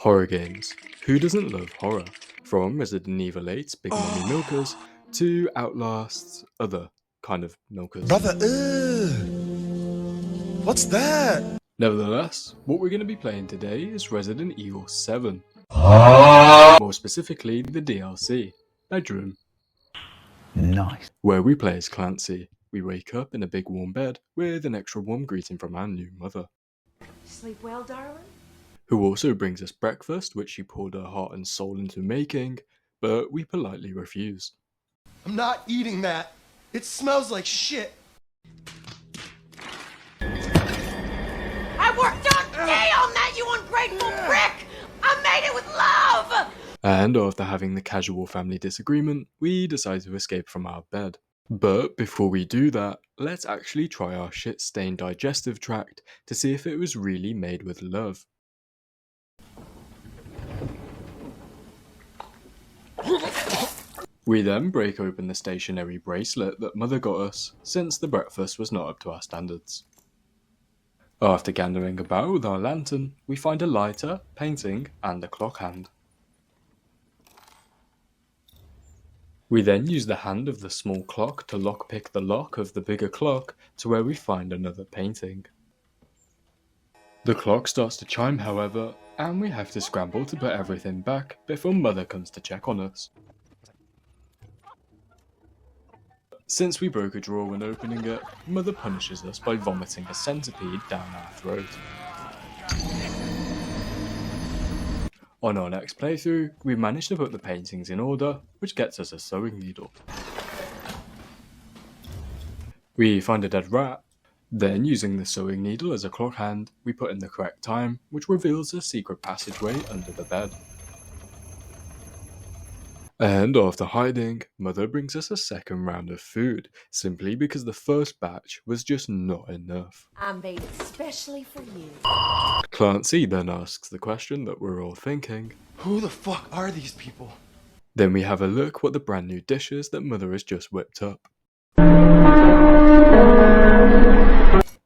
Horror games. Who doesn't love horror? From Resident Evil 8's Big Mommy Milkers to Outlast's other kind of milkers. Brother, what's that? Nevertheless, what we're going to be playing today is Resident Evil 7. More specifically, the DLC, Bedroom. Nice. Where we play as Clancy. We wake up in a big warm bed with an extra warm greeting from our new mother. Sleep well, darling? Who also brings us breakfast, which she poured her heart and soul into making, but we politely refuse. I'm not eating that. It smells like shit. I worked all day on that, you ungrateful prick! I made it with love! And after having the casual family disagreement, we decide to escape from our bed. But before we do that, let's actually try our shit-stained digestive tract to see if it was really made with love. We then break open the stationary bracelet that Mother got us, since the breakfast was not up to our standards. After gandering about with our lantern, we find a lighter, painting, and a clock hand. We then use the hand of the small clock to lockpick the lock of the bigger clock to where we find another painting. The clock starts to chime, however, and we have to scramble to put everything back before Mother comes to check on us. Since we broke a drawer when opening it, Mother punishes us by vomiting a centipede down our throat. On our next playthrough, we manage to put the paintings in order, which gets us a sewing needle. We find a dead rat. Then, using the sewing needle as a clock hand, we put in the correct time, which reveals a secret passageway under the bed. And after hiding, Mother brings us a second round of food, simply because the first batch was just not enough. I made it specially for you. Clancy then asks the question that we're all thinking. Who the fuck are these people? Then we have a look what the brand new dishes that Mother has just whipped up.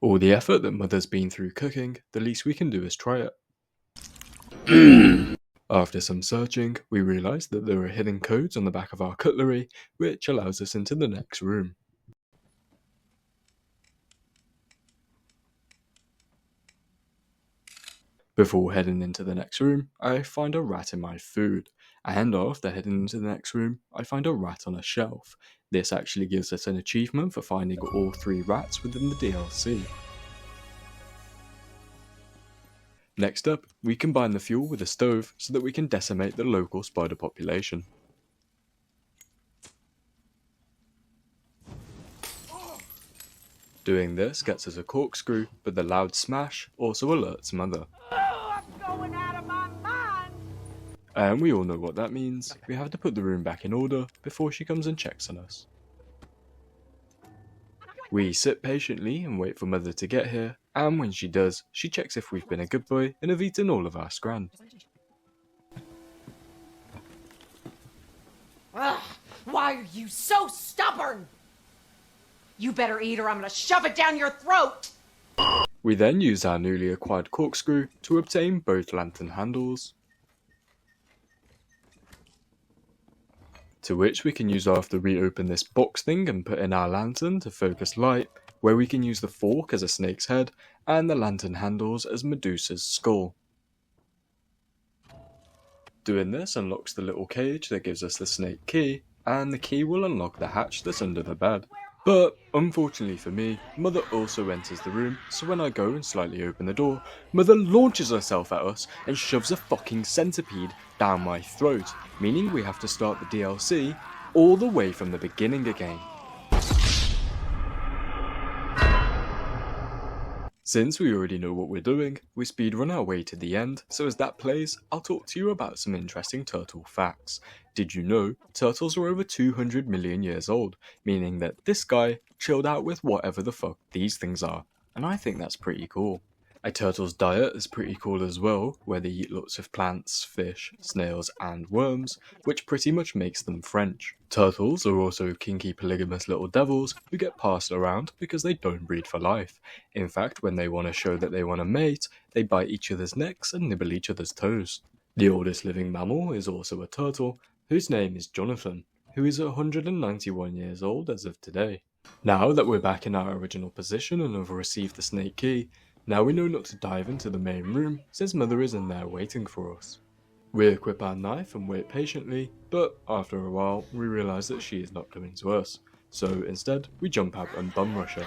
All the effort that Mother's been through cooking, the least we can do is try it. After some searching, we realise that there are hidden codes on the back of our cutlery, which allows us into the next room. Before heading into the next room, I find a rat in my food, and after heading into the next room, I find a rat on a shelf. This actually gives us an achievement for finding all 3 rats within the DLC. Next up, we combine the fuel with a stove so that we can decimate the local spider population. Doing this gets us a corkscrew, but the loud smash also alerts Mother. Oh, I'm going out of my mind! And we all know what that means. We have to put the room back in order before she comes and checks on us. We sit patiently and wait for Mother to get here, and when she does, she checks if we've been a good boy and have eaten all of our scran. Ugh, why are you so stubborn? You better eat or I'm gonna shove it down your throat! We then use our newly acquired corkscrew to obtain both lantern handles, to which we can use after we open this box thing and put in our lantern to focus light, where we can use the fork as a snake's head and the lantern handles as Medusa's skull. Doing this unlocks the little cage that gives us the snake key, and the key will unlock the hatch that's under the bed. But, unfortunately for me, Mother also enters the room, so when I go and slightly open the door, Mother launches herself at us and shoves a fucking centipede down my throat, meaning we have to start the DLC all the way from the beginning again. Since we already know what we're doing, we speedrun our way to the end, so as that plays, I'll talk to you about some interesting turtle facts. Did you know turtles are over 200 million years old, meaning that this guy chilled out with whatever the fuck these things are, and I think that's pretty cool. A turtle's diet is pretty cool as well, where they eat lots of plants, fish, snails and worms, which pretty much makes them French. Turtles are also kinky polygamous little devils who get passed around because they don't breed for life. In fact, when they want to show that they want to mate, they bite each other's necks and nibble each other's toes. The oldest living mammal is also a turtle, whose name is Jonathan, who is 191 years old as of today. Now that we're back in our original position and have received the snake key, now we know not to dive into the main room since Mother is in there waiting for us. We equip our knife and wait patiently, but after a while we realise that she is not coming to us, so instead we jump out and bum rush her.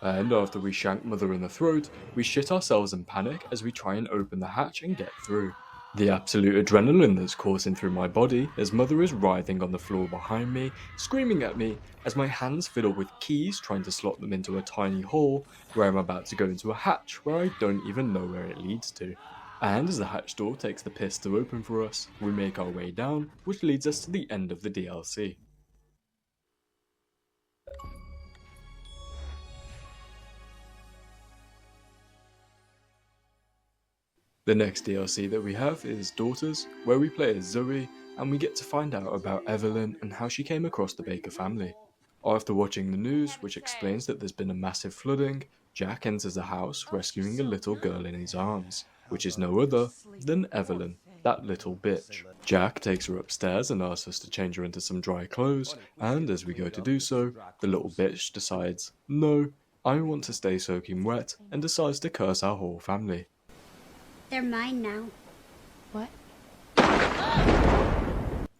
And after we shank Mother in the throat, we shit ourselves in panic as we try and open the hatch and get through. The absolute adrenaline that's coursing through my body as Mother is writhing on the floor behind me, screaming at me as my hands fiddle with keys trying to slot them into a tiny hole where I'm about to go into a hatch where I don't even know where it leads to. And as the hatch door takes the piss to open for us, we make our way down, which leads us to the end of the DLC. The next DLC that we have is Daughters, where we play as Zoe, and we get to find out about Evelyn and how she came across the Baker family. After watching the news, which explains that there's been a massive flooding, Jack enters the house rescuing a little girl in his arms, which is no other than Evelyn, that little bitch. Jack takes her upstairs and asks us to change her into some dry clothes, and as we go to do so, the little bitch decides, no, I want to stay soaking wet, and decides to curse our whole family. They're mine now. What?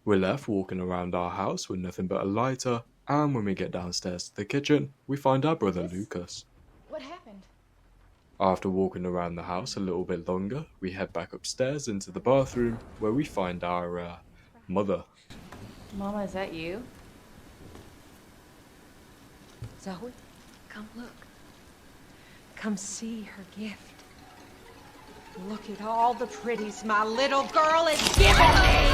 We're left walking around our house with nothing but a lighter, and when we get downstairs to the kitchen, we find our brother Lucas. What happened? After walking around the house a little bit longer, we head back upstairs into the bathroom, where we find our, mother. Mama, is that you? Zoe, come look. Come see her gift. Look at all the pretties my little girl is giving me!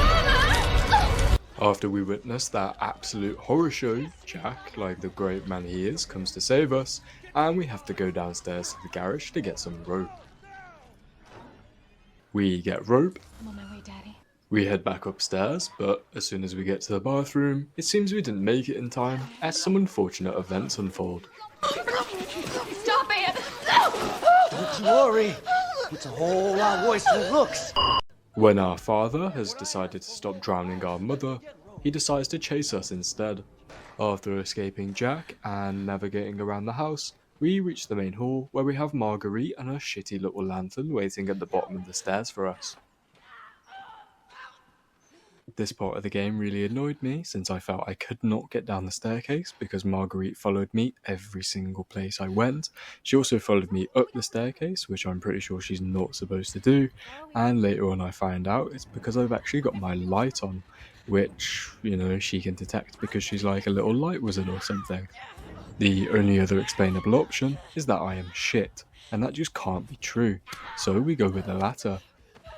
After we witness that absolute horror show, Jack, like the great man he is, comes to save us, and we have to go downstairs to the garage to get some rope. We get rope. I'm on my way, Daddy. We head back upstairs, but as soon as we get to the bathroom, it seems we didn't make it in time, as some unfortunate events unfold. Stop it! Don't you worry. It's a whole lot worse than it looks. When our father has decided to stop drowning our mother, he decides to chase us instead. After escaping Jack and navigating around the house, we reach the main hall where we have Marguerite and her shitty little lantern waiting at the bottom of the stairs for us. This part of the game really annoyed me since I felt I could not get down the staircase because Marguerite followed me every single place I went. She also followed me up the staircase, which I'm pretty sure she's not supposed to do, and later on I find out it's because I've actually got my light on, which, you know, she can detect because she's like a little light wizard or something. The only other explainable option is that I am shit, and that just can't be true, so we go with the latter.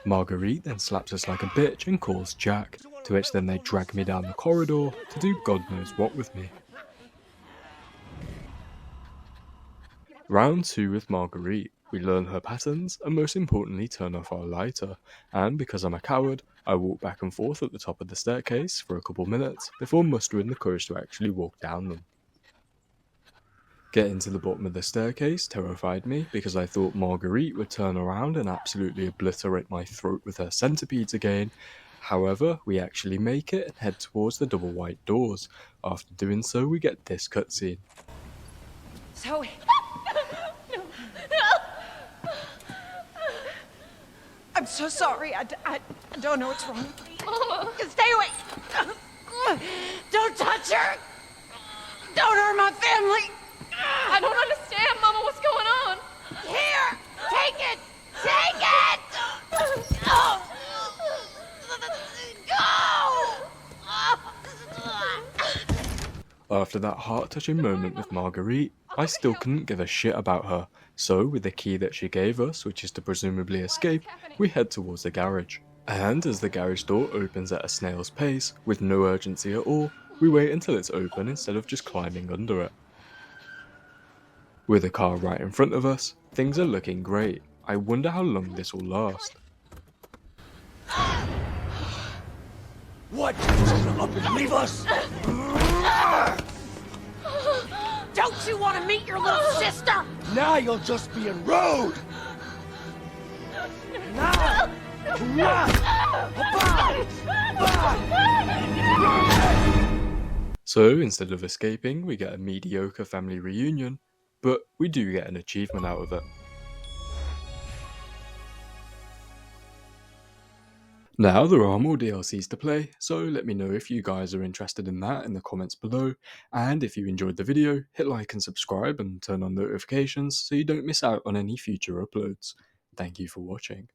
Marguerite then slaps us like a bitch and calls Jack, to which then they drag me down the corridor to do God knows what with me. Round 2 with Marguerite. We learn her patterns and most importantly turn off our lighter, and because I'm a coward, I walk back and forth at the top of the staircase for a couple minutes before mustering the courage to actually walk down them. Getting to the bottom of the staircase terrified me because I thought Marguerite would turn around and absolutely obliterate my throat with her centipedes again. However, we actually make it and head towards the double white doors. After doing so, we get this cutscene. Zoe! I'm so sorry. I don't know what's wrong with me. Mama! Stay away! Don't touch her! Don't hurt my family! I don't understand, Mama. What's going on? Here! Take it! Take it! Go! After that heart-touching moment with Marguerite, I still couldn't give a shit about her, so with the key that she gave us, which is to presumably escape, we head towards the garage. And as the garage door opens at a snail's pace, with no urgency at all, we wait until it's open instead of just climbing under it. With a car right in front of us, things are looking great. I wonder how long this will last. What? You're gonna up and leave us? Don't you want to meet your little sister? Now you're just being rude! Now! Run! Bye! So instead of escaping, we get a mediocre family reunion, but we do get an achievement out of it. Now there are more DLCs to play, so let me know if you guys are interested in that in the comments below, and if you enjoyed the video, hit like and subscribe and turn on notifications so you don't miss out on any future uploads. Thank you for watching.